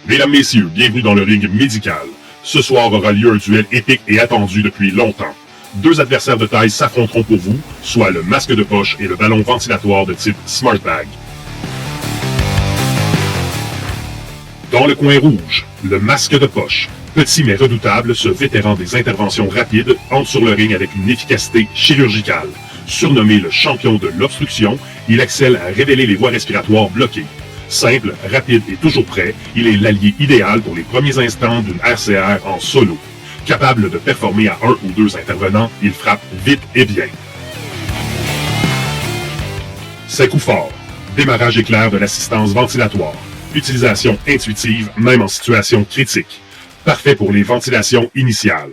Mesdames, Messieurs, bienvenue dans le ring médical. Ce soir aura lieu un duel épique et attendu depuis longtemps. Deux adversaires de taille s'affronteront pour vous, soit le masque de poche et le ballon ventilatoire de type Smart Bag. Dans le coin rouge, le masque de poche. Petit mais redoutable, ce vétéran des interventions rapides entre sur le ring avec une efficacité chirurgicale. Surnommé le champion de l'obstruction, il excelle à révéler les voies respiratoires bloquées. Simple, rapide et toujours prêt, il est l'allié idéal pour les premiers instants d'une RCR en solo. Capable de performer à un ou deux intervenants, il frappe vite et bien. Ses coups forts. Démarrage éclair de l'assistance ventilatoire. Utilisation intuitive, même en situation critique. Parfait pour les ventilations initiales.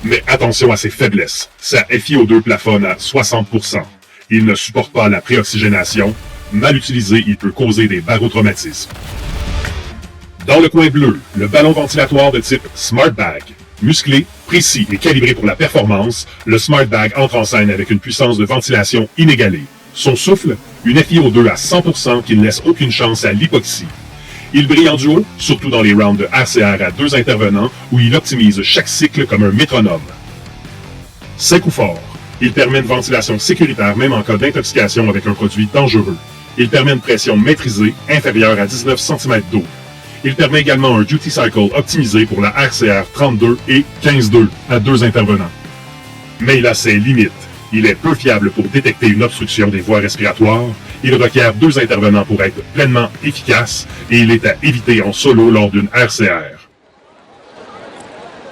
Mais attention à ses faiblesses. Sa FiO2 plafonne à 60%. Il ne supporte pas la préoxygénation. Mal utilisé, il peut causer des barotraumatismes. Dans le coin bleu, le ballon ventilatoire de type Smart Bag. Musclé, précis et calibré pour la performance, le Smart Bag entre en scène avec une puissance de ventilation inégalée. Son souffle, une FiO2 à 100% qui ne laisse aucune chance à l'hypoxie. Il brille en duo, surtout dans les rounds de RCR à deux intervenants où il optimise chaque cycle comme un métronome. Ses coups forts. Il permet une ventilation sécuritaire même en cas d'intoxication avec un produit dangereux. Il permet une pression maîtrisée, inférieure à 19 cm d'eau. Il permet également un duty cycle optimisé pour la RCR 32 et 15-2 à deux intervenants. Mais il a ses limites. Il est peu fiable pour détecter une obstruction des voies respiratoires. Il requiert deux intervenants pour être pleinement efficace et il est à éviter en solo lors d'une RCR.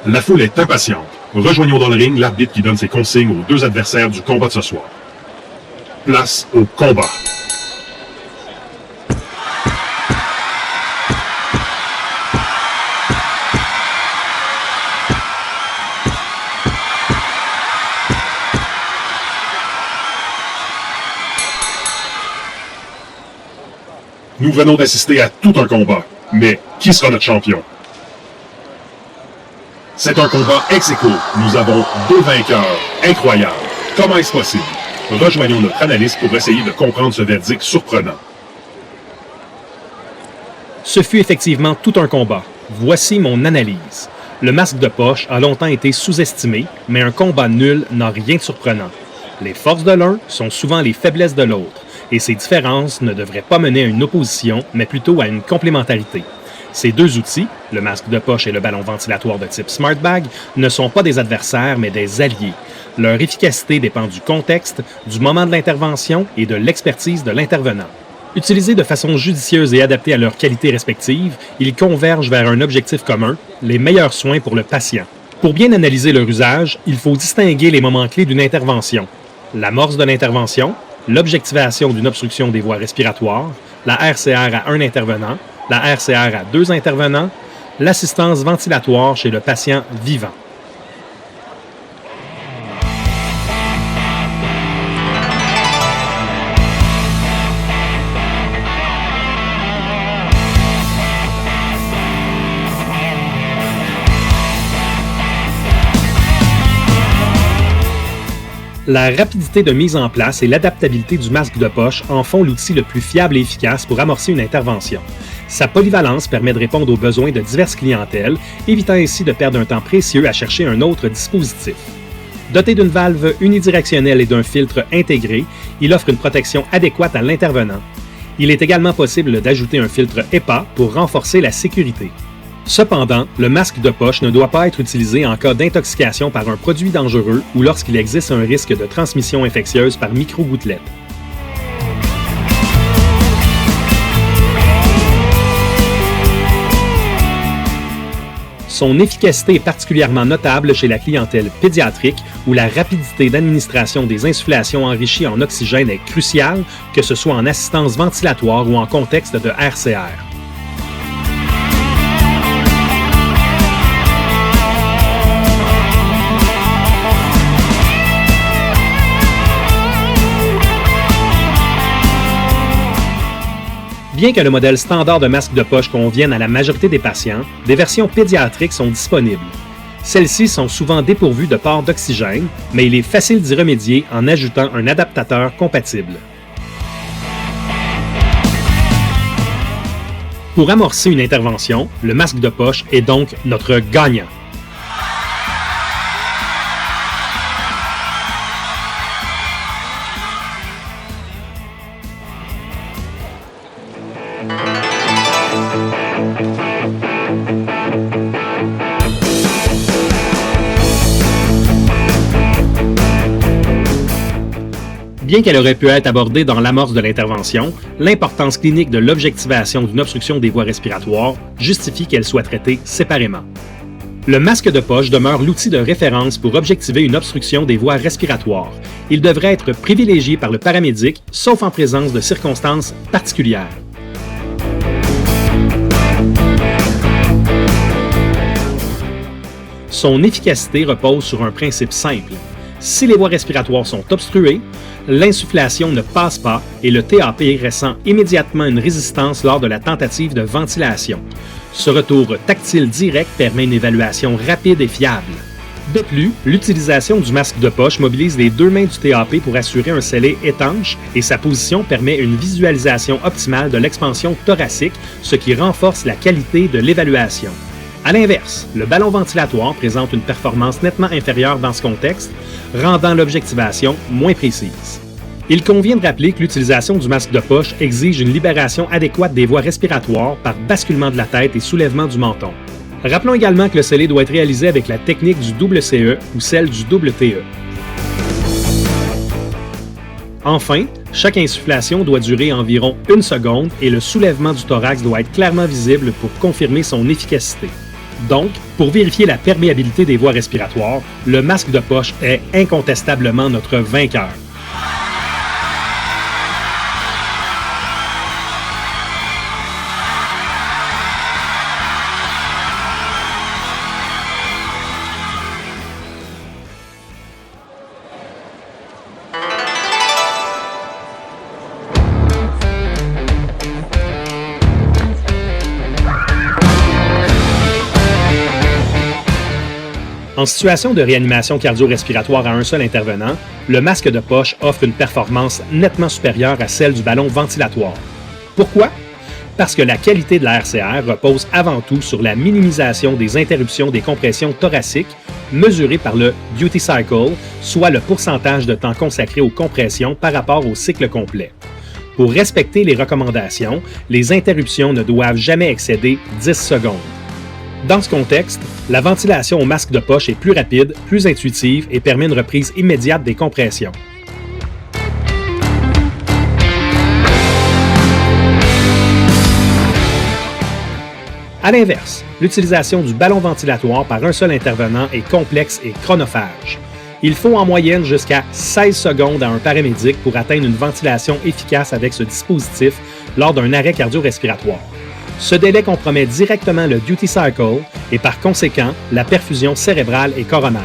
La foule est impatiente. Rejoignons dans le ring l'arbitre qui donne ses consignes aux deux adversaires du combat de ce soir. Place au combat. Nous venons d'assister à tout un combat, mais qui sera notre champion? C'est un combat ex-aequo. Nous avons deux vainqueurs. Incroyable. Comment est-ce possible? Rejoignons notre analyste pour essayer de comprendre ce verdict surprenant. Ce fut effectivement tout un combat. Voici mon analyse. Le masque de poche a longtemps été sous-estimé, mais un combat nul n'a rien de surprenant. Les forces de l'un sont souvent les faiblesses de l'autre, et ces différences ne devraient pas mener à une opposition, mais plutôt à une complémentarité. Ces deux outils, le masque de poche et le ballon ventilatoire de type Smart Bag, ne sont pas des adversaires, mais des alliés. Leur efficacité dépend du contexte, du moment de l'intervention et de l'expertise de l'intervenant. Utilisés de façon judicieuse et adaptés à leurs qualités respectives, ils convergent vers un objectif commun, les meilleurs soins pour le patient. Pour bien analyser leur usage, il faut distinguer les moments clés d'une intervention. L'amorce de l'intervention, l'objectivation d'une obstruction des voies respiratoires, la RCR à un intervenant, la RCR à deux intervenants, l'assistance ventilatoire chez le patient vivant. La rapidité de mise en place et l'adaptabilité du masque de poche en font l'outil le plus fiable et efficace pour amorcer une intervention. Sa polyvalence permet de répondre aux besoins de diverses clientèles, évitant ainsi de perdre un temps précieux à chercher un autre dispositif. Doté d'une valve unidirectionnelle et d'un filtre intégré, il offre une protection adéquate à l'intervenant. Il est également possible d'ajouter un filtre HEPA pour renforcer la sécurité. Cependant, le masque de poche ne doit pas être utilisé en cas d'intoxication par un produit dangereux ou lorsqu'il existe un risque de transmission infectieuse par micro-gouttelettes. Son efficacité est particulièrement notable chez la clientèle pédiatrique où la rapidité d'administration des insufflations enrichies en oxygène est cruciale, que ce soit en assistance ventilatoire ou en contexte de RCR. Bien que le modèle standard de masque de poche convienne à la majorité des patients, des versions pédiatriques sont disponibles. Celles-ci sont souvent dépourvues de pores d'oxygène, mais il est facile d'y remédier en ajoutant un adaptateur compatible. Pour amorcer une intervention, le masque de poche est donc notre gagnant. Bien qu'elle aurait pu être abordée dans l'amorce de l'intervention, l'importance clinique de l'objectivation d'une obstruction des voies respiratoires justifie qu'elle soit traitée séparément. Le masque de poche demeure l'outil de référence pour objectiver une obstruction des voies respiratoires. Il devrait être privilégié par le paramédic, sauf en présence de circonstances particulières. Son efficacité repose sur un principe simple. Si les voies respiratoires sont obstruées, l'insufflation ne passe pas et le TAP ressent immédiatement une résistance lors de la tentative de ventilation. Ce retour tactile direct permet une évaluation rapide et fiable. De plus, l'utilisation du masque de poche mobilise les deux mains du TAP pour assurer un scellé étanche et sa position permet une visualisation optimale de l'expansion thoracique, ce qui renforce la qualité de l'évaluation. À l'inverse, le ballon ventilatoire présente une performance nettement inférieure dans ce contexte, rendant l'objectivation moins précise. Il convient de rappeler que l'utilisation du masque de poche exige une libération adéquate des voies respiratoires par basculement de la tête et soulèvement du menton. Rappelons également que le scellé doit être réalisé avec la technique du double CE ou celle du double TE. Enfin, chaque insufflation doit durer environ 1 seconde et le soulèvement du thorax doit être clairement visible pour confirmer son efficacité. Donc, pour vérifier la perméabilité des voies respiratoires, le masque de poche est incontestablement notre vainqueur. En situation de réanimation cardio-respiratoire à un seul intervenant, le masque de poche offre une performance nettement supérieure à celle du ballon ventilatoire. Pourquoi? Parce que la qualité de la RCR repose avant tout sur la minimisation des interruptions des compressions thoraciques, mesurées par le duty cycle, soit le pourcentage de temps consacré aux compressions par rapport au cycle complet. Pour respecter les recommandations, les interruptions ne doivent jamais excéder 10 secondes. Dans ce contexte, la ventilation au masque de poche est plus rapide, plus intuitive et permet une reprise immédiate des compressions. À l'inverse, l'utilisation du ballon ventilatoire par un seul intervenant est complexe et chronophage. Il faut en moyenne jusqu'à 16 secondes à un paramédic pour atteindre une ventilation efficace avec ce dispositif lors d'un arrêt cardio-respiratoire. Ce délai compromet directement le duty cycle et par conséquent la perfusion cérébrale et coronaire.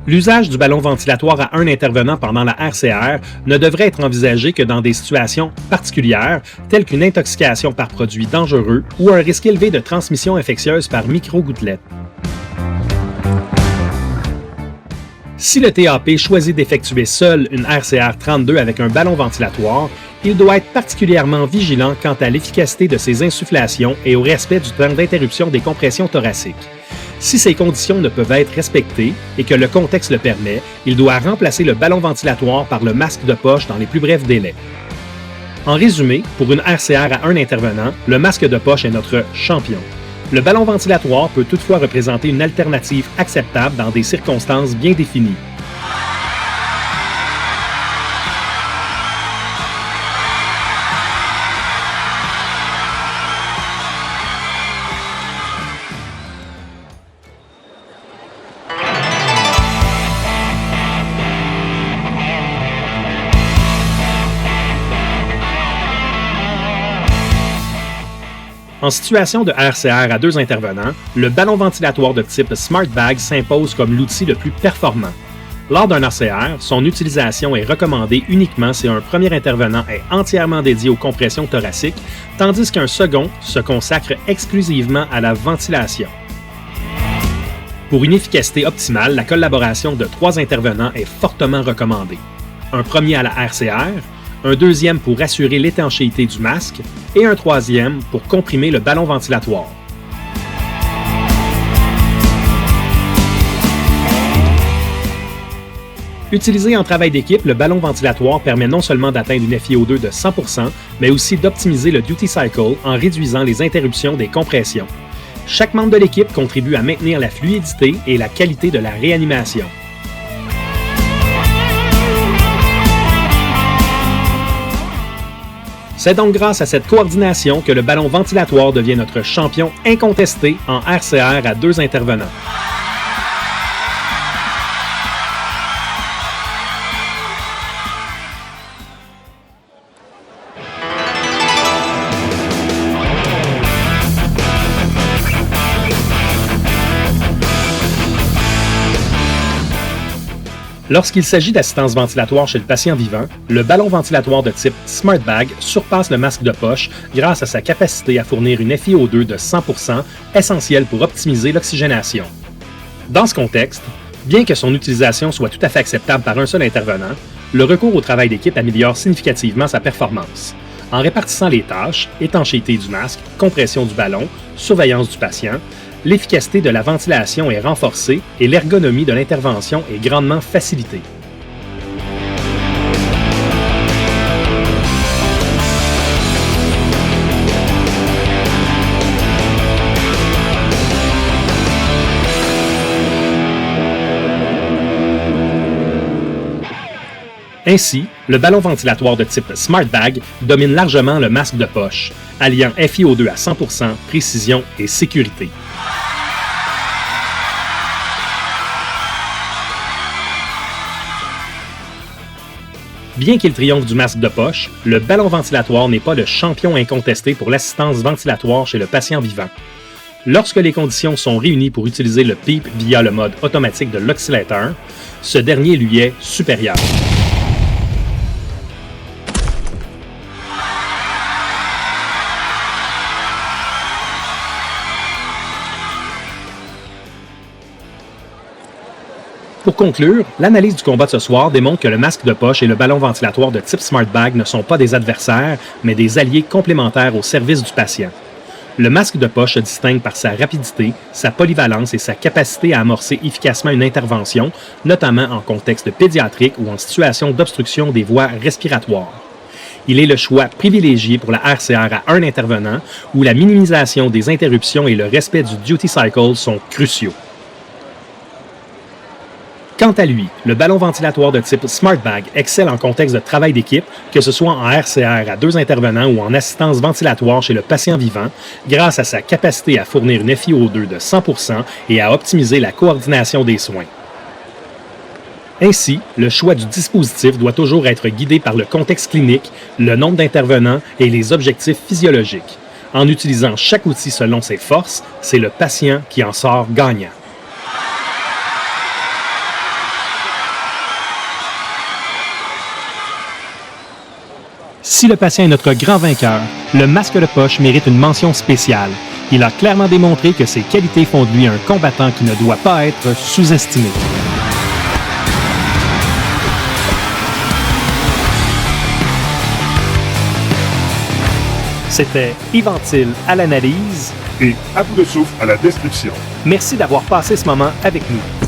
L'usage du ballon ventilatoire à un intervenant pendant la RCR ne devrait être envisagé que dans des situations particulières telles qu'une intoxication par produits dangereux ou un risque élevé de transmission infectieuse par micro-gouttelettes. Si le TAP choisit d'effectuer seul une RCR 32 avec un ballon ventilatoire, il doit être particulièrement vigilant quant à l'efficacité de ses insufflations et au respect du temps d'interruption des compressions thoraciques. Si ces conditions ne peuvent être respectées et que le contexte le permet, il doit remplacer le ballon ventilatoire par le masque de poche dans les plus brefs délais. En résumé, pour une RCR à un intervenant, le masque de poche est notre champion. Le ballon ventilatoire peut toutefois représenter une alternative acceptable dans des circonstances bien définies. En situation de RCR à 2 intervenants, le ballon ventilatoire de type SmartBag s'impose comme l'outil le plus performant. Lors d'un RCR, son utilisation est recommandée uniquement si un premier intervenant est entièrement dédié aux compressions thoraciques, tandis qu'un second se consacre exclusivement à la ventilation. Pour une efficacité optimale, la collaboration de 3 intervenants est fortement recommandée. Un premier à la RCR, un deuxième pour assurer l'étanchéité du masque et un troisième pour comprimer le ballon ventilatoire. Utilisé en travail d'équipe, le ballon ventilatoire permet non seulement d'atteindre une FiO2 de 100%, mais aussi d'optimiser le duty cycle en réduisant les interruptions des compressions. Chaque membre de l'équipe contribue à maintenir la fluidité et la qualité de la réanimation. C'est donc grâce à cette coordination que le ballon ventilatoire devient notre champion incontesté en RCR à 2 intervenants. Lorsqu'il s'agit d'assistance ventilatoire chez le patient vivant, le ballon ventilatoire de type SmartBag surpasse le masque de poche grâce à sa capacité à fournir une FiO2 de 100%, essentielle pour optimiser l'oxygénation. Dans ce contexte, bien que son utilisation soit tout à fait acceptable par un seul intervenant, le recours au travail d'équipe améliore significativement sa performance. En répartissant les tâches, étanchéité du masque, compression du ballon, surveillance du patient, l'efficacité de la ventilation est renforcée et l'ergonomie de l'intervention est grandement facilitée. Ainsi, le ballon ventilatoire de type SmartBag domine largement le masque de poche, alliant FiO2 à 100%, précision et sécurité. Bien qu'il triomphe du masque de poche, le ballon ventilatoire n'est pas le champion incontesté pour l'assistance ventilatoire chez le patient vivant. Lorsque les conditions sont réunies pour utiliser le PEEP via le mode automatique de l'oscillateur, ce dernier lui est supérieur. Pour conclure, l'analyse du combat de ce soir démontre que le masque de poche et le ballon ventilatoire de type SmartBag ne sont pas des adversaires, mais des alliés complémentaires au service du patient. Le masque de poche se distingue par sa rapidité, sa polyvalence et sa capacité à amorcer efficacement une intervention, notamment en contexte pédiatrique ou en situation d'obstruction des voies respiratoires. Il est le choix privilégié pour la RCR à un intervenant, où la minimisation des interruptions et le respect du duty cycle sont cruciaux. Quant à lui, le ballon ventilatoire de type SmartBag excelle en contexte de travail d'équipe, que ce soit en RCR à 2 intervenants ou en assistance ventilatoire chez le patient vivant, grâce à sa capacité à fournir une FiO2 de 100% et à optimiser la coordination des soins. Ainsi, le choix du dispositif doit toujours être guidé par le contexte clinique, le nombre d'intervenants et les objectifs physiologiques. En utilisant chaque outil selon ses forces, c'est le patient qui en sort gagnant. Si le patient est notre grand vainqueur, le masque de poche mérite une mention spéciale. Il a clairement démontré que ses qualités font de lui un combattant qui ne doit pas être sous-estimé. C'était Yves à l'analyse et à bout de souffle à la description. Merci d'avoir passé ce moment avec nous.